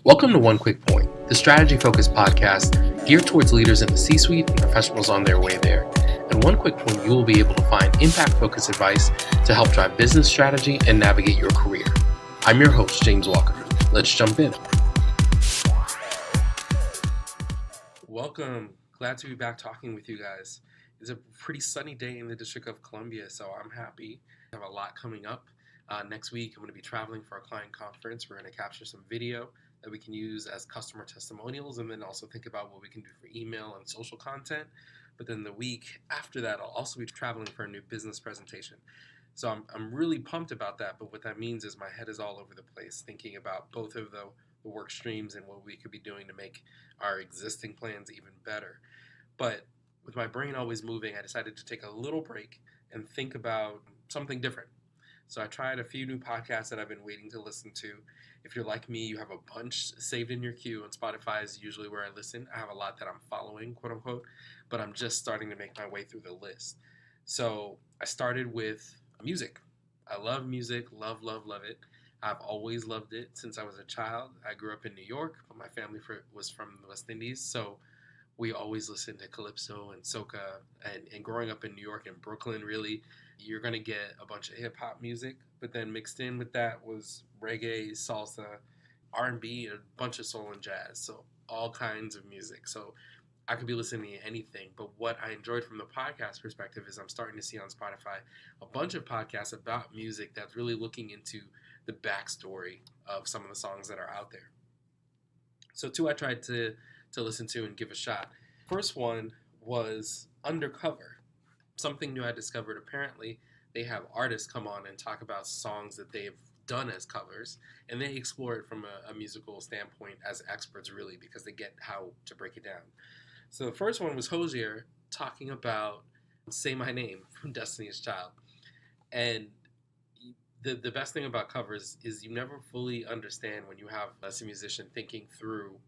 Welcome to One Quick Point, the strategy-focused podcast geared towards leaders in the C-suite and professionals on their way there. In One Quick Point, you will be able to find impact-focused advice to help drive business strategy and navigate your career. I'm your host, James Walker. Let's jump in. Welcome. Glad to be back talking with you guys. It's a pretty sunny day in the District of Columbia, so I'm happy. I have a lot coming up. Next week, I'm going to be traveling for a client conference. We're going to capture some video that we can use as customer testimonials and then also think about what we can do for email and social content. But then the week after that, I'll also be traveling for a new business presentation. So I'm really pumped about that. But what that means is my head is all over the place thinking about both of the work streams and what we could be doing to make our existing plans even better. But with my brain always moving, I decided to take a little break and think about something different. So I tried a few new podcasts that I've been waiting to listen to. If you're like me, you have a bunch saved in your queue, and Spotify is usually where I listen. I have a lot that I'm following, quote unquote, but I'm just starting to make my way through the list. So I started with music. I love music, love it. I've always loved it since I was a child. I grew up in New York, but my family was from the West Indies, so we always listened to calypso and soca, and growing up in New York and Brooklyn, really, you're going to get a bunch of hip-hop music, but then mixed in with that was reggae, salsa, R&B, and a bunch of soul and jazz, so all kinds of music. So I could be listening to anything, but what I enjoyed from the podcast perspective is I'm starting to see on Spotify a bunch of podcasts about music that's really looking into the backstory of some of the songs that are out there. So two I tried to listen to and give a shot. First one was Undercover. Something new I discovered. Apparently, they have artists come on and talk about songs that they've done as covers, and they explore it from a musical standpoint as experts, really, because they get how to break it down. So the first one was Hozier talking about Say My Name from Destiny's Child. And the best thing about covers is you never fully understand when you have as a musician thinking through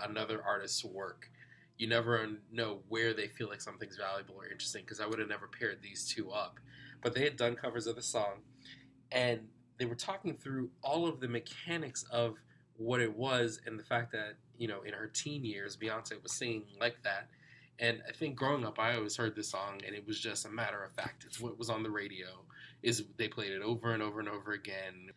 another artist's work. You never know where they feel like something's valuable or interesting, because I would have never paired these two up. But they had done covers of the song, and they were talking through all of the mechanics of what it was and the fact that, you know, in her teen years, Beyonce was singing like that. And I think growing up, I always heard this song, and it was just a matter of fact. It's what was on the radio. They played it over and over and over again.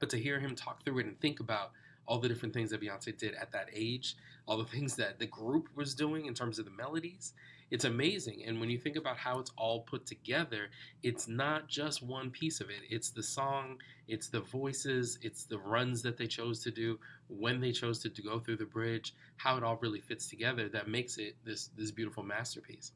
But to hear him talk through it and think about all the different things that Beyonce did at that age, all the things that the group was doing in terms of the melodies, it's amazing. And when you think about how it's all put together, it's not just one piece of it. It's the song, it's the voices, it's the runs that they chose to do, when they chose to go through the bridge, how it all really fits together that makes it this beautiful masterpiece.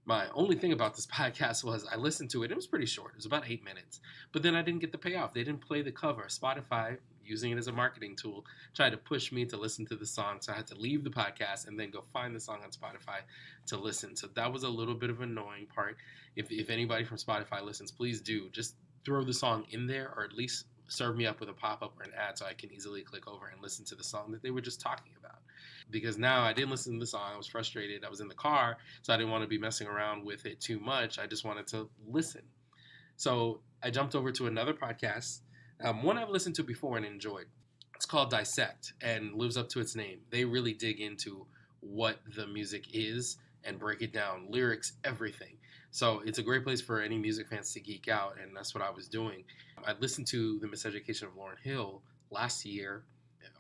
My only thing about this podcast was I listened to it. It was pretty short. It was about 8 minutes. But then I didn't get the payoff. They didn't play the cover. Spotify, using it as a marketing tool, tried to push me to listen to the song. So I had to leave the podcast and then go find the song on Spotify to listen. So that was a little bit of an annoying part. If anybody from Spotify listens, please do. Just throw the song in there, or at least serve me up with a pop-up or an ad so I can easily click over and listen to the song that they were just talking about. Because now I didn't listen to the song. I was frustrated. I was in the car, so I didn't want to be messing around with it too much. I just wanted to listen. So I jumped over to another podcast, one I've listened to before and enjoyed. It's called Dissect and lives up to its name. They really dig into what the music is and break it down, lyrics, everything. So it's a great place for any music fans to geek out, and that's what I was doing. I listened to The Miseducation of Lauryn Hill last year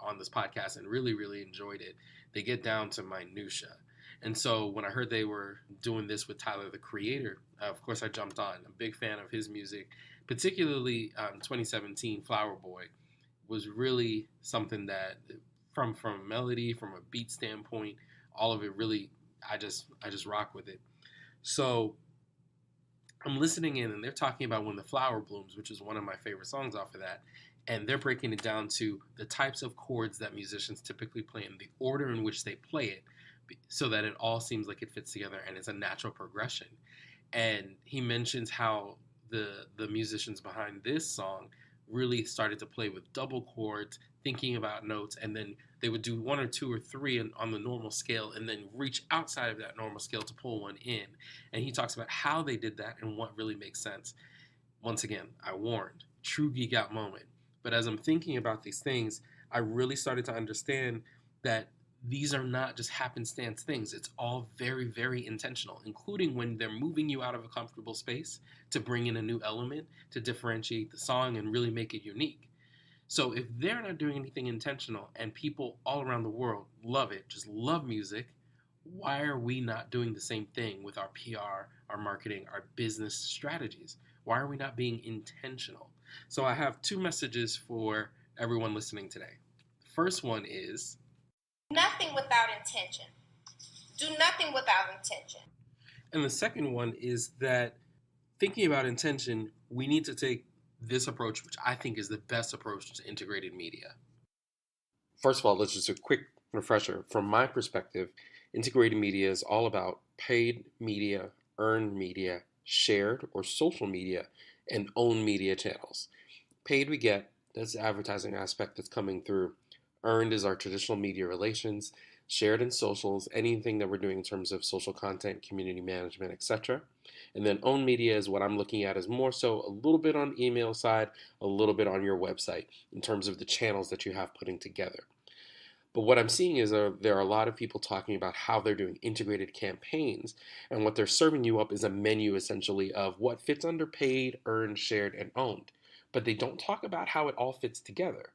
on this podcast and really, really enjoyed it. They get down to minutia. And so when I heard they were doing this with Tyler, the Creator, of course I jumped on. I'm a big fan of his music, particularly 2017 Flower Boy was really something that from melody, from a beat standpoint, all of it really, I just rock with it. So I'm listening in, and they're talking about When the Flower Blooms, which is one of my favorite songs off of that. And they're breaking it down to the types of chords that musicians typically play in the order in which they play it, so that it all seems like it fits together and it's a natural progression. And he mentions how the musicians behind this song really started to play with double chords, thinking about notes, and then they would do one or two or three on the normal scale and then reach outside of that normal scale to pull one in. And he talks about how they did that and what really makes sense. Once again, I warned, true geek out moment. But as I'm thinking about these things, I really started to understand that these are not just happenstance things. It's all very, very intentional, including when they're moving you out of a comfortable space to bring in a new element to differentiate the song and really make it unique. So if they're not doing anything intentional and people all around the world love it, just love music, why are we not doing the same thing with our PR, our marketing, our business strategies? Why are we not being intentional? So I have two messages for everyone listening today. The first one is nothing without intention. Do nothing without intention. And the second one is that thinking about intention, we need to take this approach, which I think is the best approach to integrated media. First of all, let's just a quick refresher. From my perspective, integrated media is all about paid media, earned media, shared or social media, and owned media channels. Paid we get, that's the advertising aspect that's coming through. Earned is our traditional media relations. Shared in socials, anything that we're doing in terms of social content, community management, etc. And then owned media is what I'm looking at as more so a little bit on email side, a little bit on your website in terms of the channels that you have putting together. But what I'm seeing is there are a lot of people talking about how they're doing integrated campaigns, and what they're serving you up is a menu essentially of what fits under paid, earned, shared, and owned. But they don't talk about how it all fits together.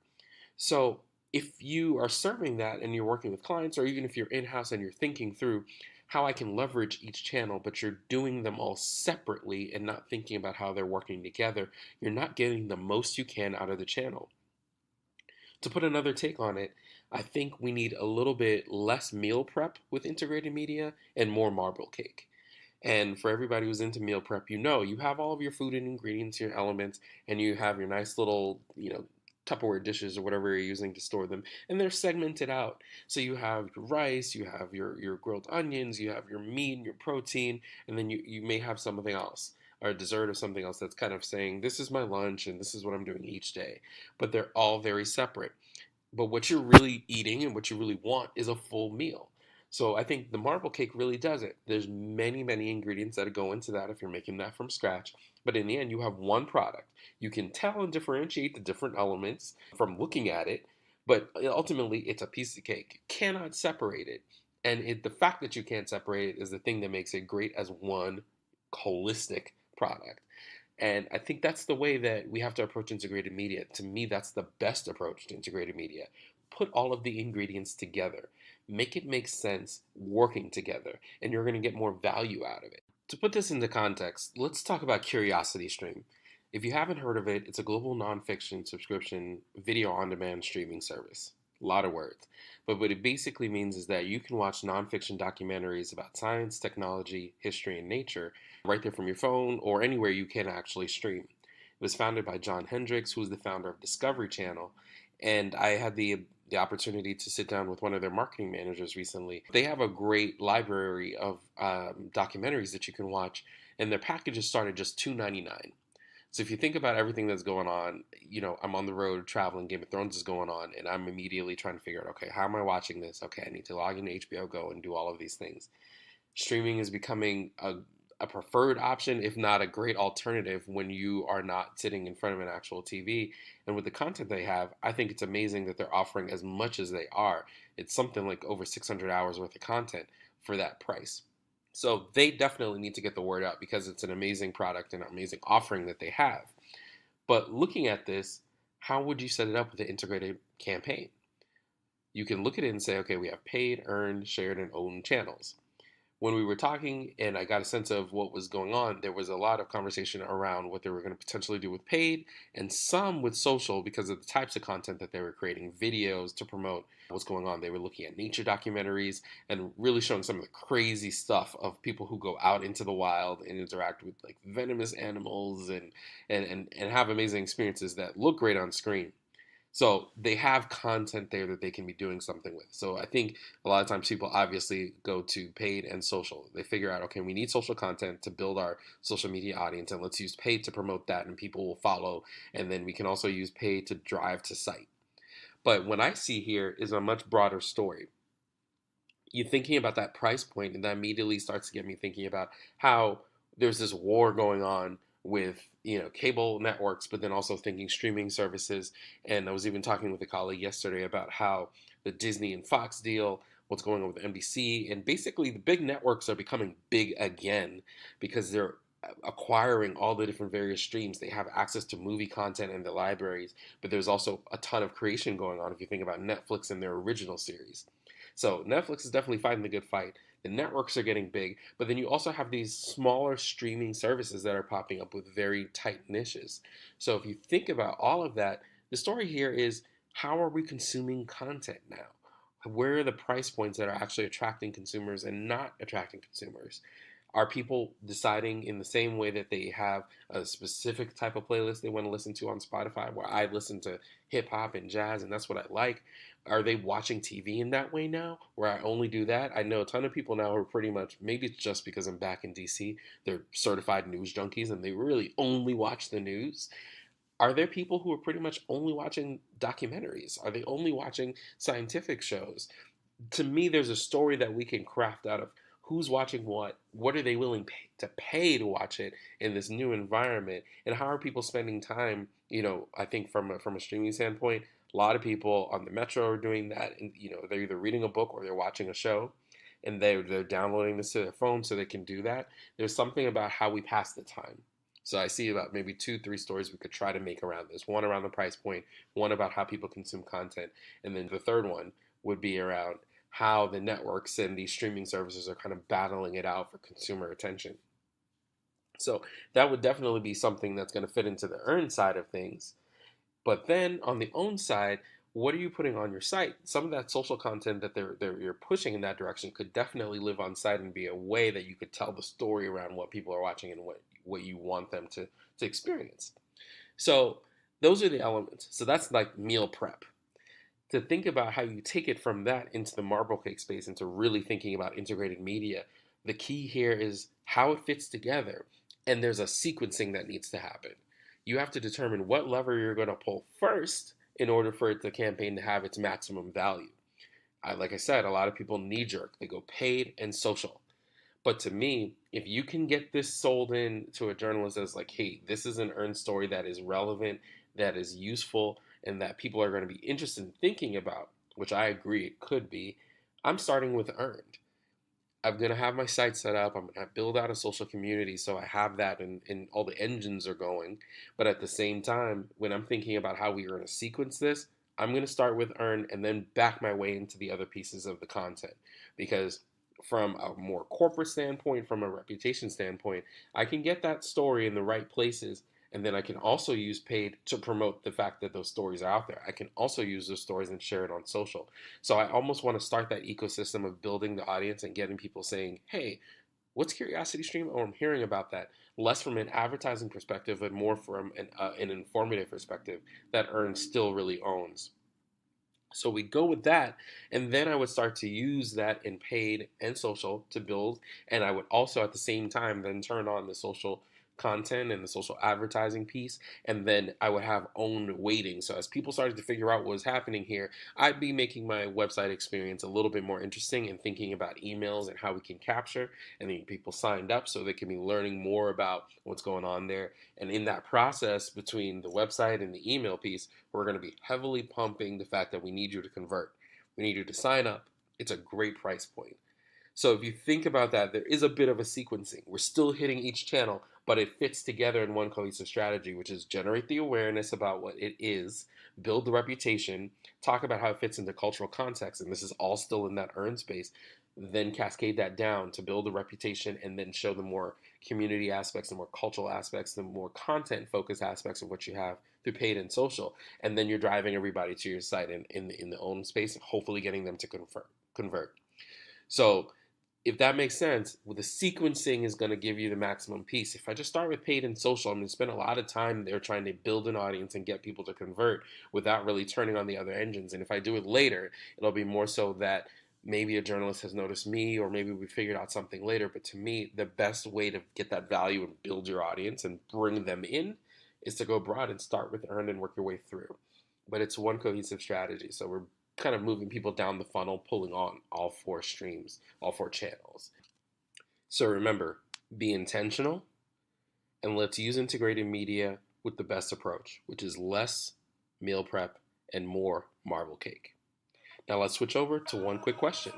So if you are serving that and you're working with clients, or even if you're in-house and you're thinking through how I can leverage each channel, but you're doing them all separately and not thinking about how they're working together, you're not getting the most you can out of the channel. To put another take on it, I think we need a little bit less meal prep with integrated media and more marble cake. And for everybody who's into meal prep, you have all of your food and ingredients, your elements, and you have your nice little, Tupperware dishes or whatever you're using to store them, and they're segmented out. So you have your rice, you have your grilled onions, you have your meat and your protein, and then you may have something else or a dessert or something else that's kind of saying, this is my lunch and this is what I'm doing each day. But they're all very separate. But what you're really eating and what you really want is a full meal. So I think the marble cake really does it. There's many, many ingredients that go into that if you're making that from scratch. But in the end, you have one product. You can tell and differentiate the different elements from looking at it, but ultimately it's a piece of cake. You cannot separate it. And the fact that you can't separate it is the thing that makes it great as one holistic product. And I think that's the way that we have to approach integrated media. To me, that's the best approach to integrated media. Put all of the ingredients together. Make it make sense working together, and you're going to get more value out of it. To put this into context, let's talk about CuriosityStream. If you haven't heard of it, it's a global nonfiction subscription video on demand streaming service. A lot of words. But what it basically means is that you can watch nonfiction documentaries about science, technology, history, and nature right there from your phone or anywhere you can actually stream. It was founded by John Hendricks, who's the founder of Discovery Channel, and I had the opportunity to sit down with one of their marketing managers recently. They have a great library of documentaries that you can watch, and their packages start at just $2.99. So if you think about everything that's going on, I'm on the road traveling, Game of Thrones is going on, and I'm immediately trying to figure out, okay, how am I watching this? Okay, I need to log into HBO Go and do all of these things. Streaming is becoming a preferred option, if not a great alternative, when you are not sitting in front of an actual TV. And with the content they have, I think it's amazing that they're offering as much as they are. It's something like over 600 hours worth of content for that price. So they definitely need to get the word out because it's an amazing product and an amazing offering that they have. But looking at this, how would you set it up with an integrated campaign? You can look at it and say, okay, we have paid, earned, shared, and owned channels. When we were talking and I got a sense of what was going on, there was a lot of conversation around what they were going to potentially do with paid and some with social because of the types of content that they were creating, videos to promote what's going on. They were looking at nature documentaries and really showing some of the crazy stuff of people who go out into the wild and interact with like venomous animals and have amazing experiences that look great on screen. So they have content there that they can be doing something with. So I think a lot of times people obviously go to paid and social. They figure out, okay, we need social content to build our social media audience, and let's use paid to promote that, and people will follow. And then we can also use paid to drive to site. But what I see here is a much broader story. You're thinking about that price point, and that immediately starts to get me thinking about how there's this war going on with, cable networks, but then also thinking streaming services. And I was even talking with a colleague yesterday about how the Disney and Fox deal, what's going on with NBC, and basically the big networks are becoming big again because they're acquiring all the different various streams. They have access to movie content in the libraries, but there's also a ton of creation going on if you think about Netflix and their original series. So Netflix is definitely fighting the good fight. The networks are getting big, but then you also have these smaller streaming services that are popping up with very tight niches. So if you think about all of that, the story here is, how are we consuming content now? Where are the price points that are actually attracting consumers and not attracting consumers? Are people deciding in the same way that they have a specific type of playlist they want to listen to on Spotify, where I listen to hip hop and jazz and that's what I like? Are they watching TV in that way now, where I only do that? I know a ton of people now who are pretty much, maybe it's just because I'm back in DC, they're certified news junkies and they really only watch the news. Are there people who are pretty much only watching documentaries? Are they only watching scientific shows? To me, there's a story that we can craft out of who's watching what are they willing to pay to watch it in this new environment, and how are people spending time. I think from a streaming standpoint, a lot of people on the metro are doing that, and they're either reading a book or they're watching a show, and they're downloading this to their phone so they can do that. There's something about how we pass the time. So I see about maybe 2, 3 stories we could try to make around this. One around the price point, one about how people consume content, and then the third one would be around how the networks and these streaming services are kind of battling it out for consumer attention. So that would definitely be something that's going to fit into the earn side of things. But then on the own side, what are you putting on your site? Some of that social content that you're pushing in that direction could definitely live on site and be a way that you could tell the story around what people are watching and what you want them to experience. So those are the elements. So that's like meal prep. To think about how you take it from that into the marble cake space, into really thinking about integrating media, the key here is how it fits together. And there's a sequencing that needs to happen. You have to determine what lever you're going to pull first in order for the campaign to have its maximum value. Like I said, a lot of people knee jerk. They go paid and social. But to me, if you can get this sold in to a journalist as like, hey, this is an earned story that is relevant, that is useful, and that people are going to be interested in thinking about, which I agree it could be, I'm starting with earned. I'm going to have my site set up. I'm going to build out a social community so I have that and all the engines are going. But at the same time, when I'm thinking about how we are going to sequence this, I'm going to start with earn and then back my way into the other pieces of the content. Because from a more corporate standpoint, from a reputation standpoint, I can get that story in the right places. And then I can also use paid to promote the fact that those stories are out there. I can also use those stories and share it on social. So I almost want to start that ecosystem of building the audience and getting people saying, hey, what's Curiosity Stream? Oh, I'm hearing about that. Less from an advertising perspective, but more from an informative perspective that Earn still really owns. So we go with that, and then I would start to use that in paid and social to build, and I would also at the same time then turn on the social content and the social advertising piece, and then I would have owned weighting. So as people started to figure out what was happening here, I'd be making my website experience a little bit more interesting and thinking about emails and how we can capture, and then people signed up so they can be learning more about what's going on there. And in that process between the website and the email piece, we're going to be heavily pumping the fact that we need you to convert. We need you to sign up. It's a great price point. So if you think about that, there is a bit of a sequencing. We're still hitting each channel, but it fits together in one cohesive strategy, which is generate the awareness about what it is, build the reputation, talk about how it fits into cultural context, and this is all still in that earn space, then cascade that down to build a reputation and then show the more community aspects, the more cultural aspects, the more content focused aspects of what you have through paid and social. And then you're driving everybody to your site in the own space and hopefully getting them to convert. So if that makes sense, well, the sequencing is going to give you the maximum piece. If I just start with paid and social, I'm going to spend a lot of time there trying to build an audience and get people to convert without really turning on the other engines. And if I do it later, it'll be more so that maybe a journalist has noticed me or maybe we figured out something later. But to me, the best way to get that value and build your audience and bring them in is to go broad and start with earn and work your way through. But it's one cohesive strategy. So we're kind of moving people down the funnel, pulling on all 4 streams, all 4 channels. So remember, be intentional, and let's use integrated media with the best approach, which is less meal prep and more marble cake. Now let's switch over to one quick question.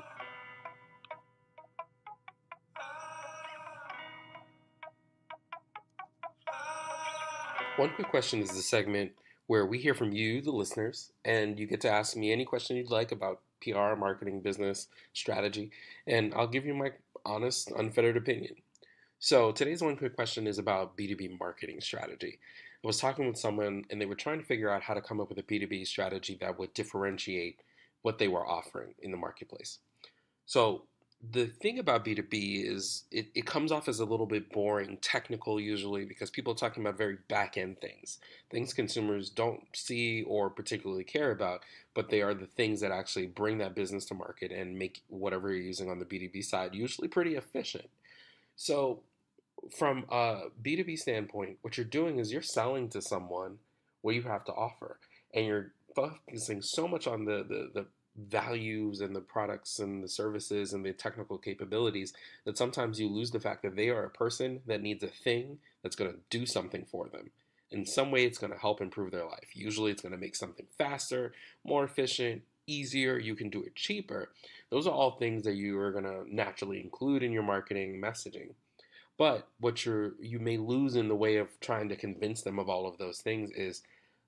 One quick question is the segment where we hear from you, the listeners, and you get to ask me any question you'd like about PR, marketing, business, strategy, and I'll give you my honest, unfettered opinion. So today's one quick question is about B2B marketing strategy. I was talking with someone and they were trying to figure out how to come up with a B2B strategy that would differentiate what they were offering in the marketplace. So the thing about B2B is it comes off as a little bit boring, technical usually, because people are talking about very back end things, things consumers don't see or particularly care about, but they are the things that actually bring that business to market and make whatever you're using on the B2B side usually pretty efficient. So from a B2B standpoint, what you're doing is you're selling to someone what you have to offer. And you're focusing so much on the values and the products and the services and the technical capabilities that sometimes you lose the fact that they are a person that needs a thing that's going to do something for them. In some way, it's going to help improve their life. Usually, it's going to make something faster, more efficient, easier. You can do it cheaper. Those are all things that you are going to naturally include in your marketing messaging. But what you may lose in the way of trying to convince them of all of those things is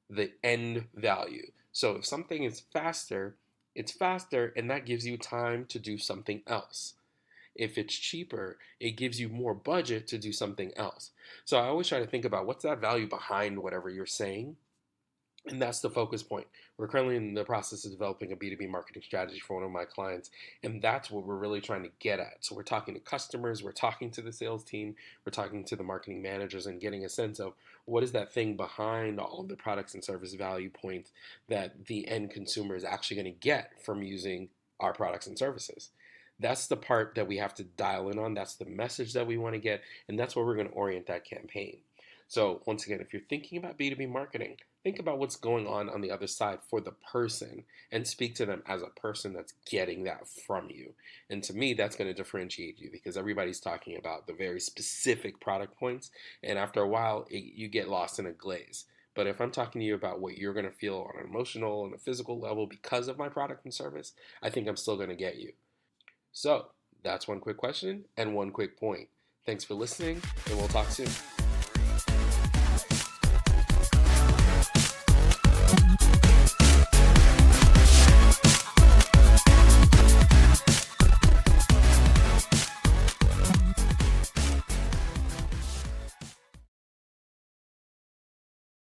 the end value. So if something is faster, it's faster and that gives you time to do something else. If it's cheaper, it gives you more budget to do something else. So I always try to think about what's that value behind whatever you're saying. And that's the focus point. We're currently in the process of developing a B2B marketing strategy for one of my clients, and that's what we're really trying to get at. So we're talking to customers, we're talking to the sales team, we're talking to the marketing managers and getting a sense of what is that thing behind all of the products and service value points that the end consumer is actually going to get from using our products and services. That's the part that we have to dial in on. That's the message that we want to get, and that's where we're going to orient that campaign. So once again, if you're thinking about B2B marketing, think about what's going on the other side for the person and speak to them as a person that's getting that from you. And to me, that's going to differentiate you because everybody's talking about the very specific product points. And after a while, you get lost in a glaze. But if I'm talking to you about what you're going to feel on an emotional and a physical level because of my product and service, I think I'm still going to get you. So that's one quick question and one quick point. Thanks for listening, and we'll talk soon.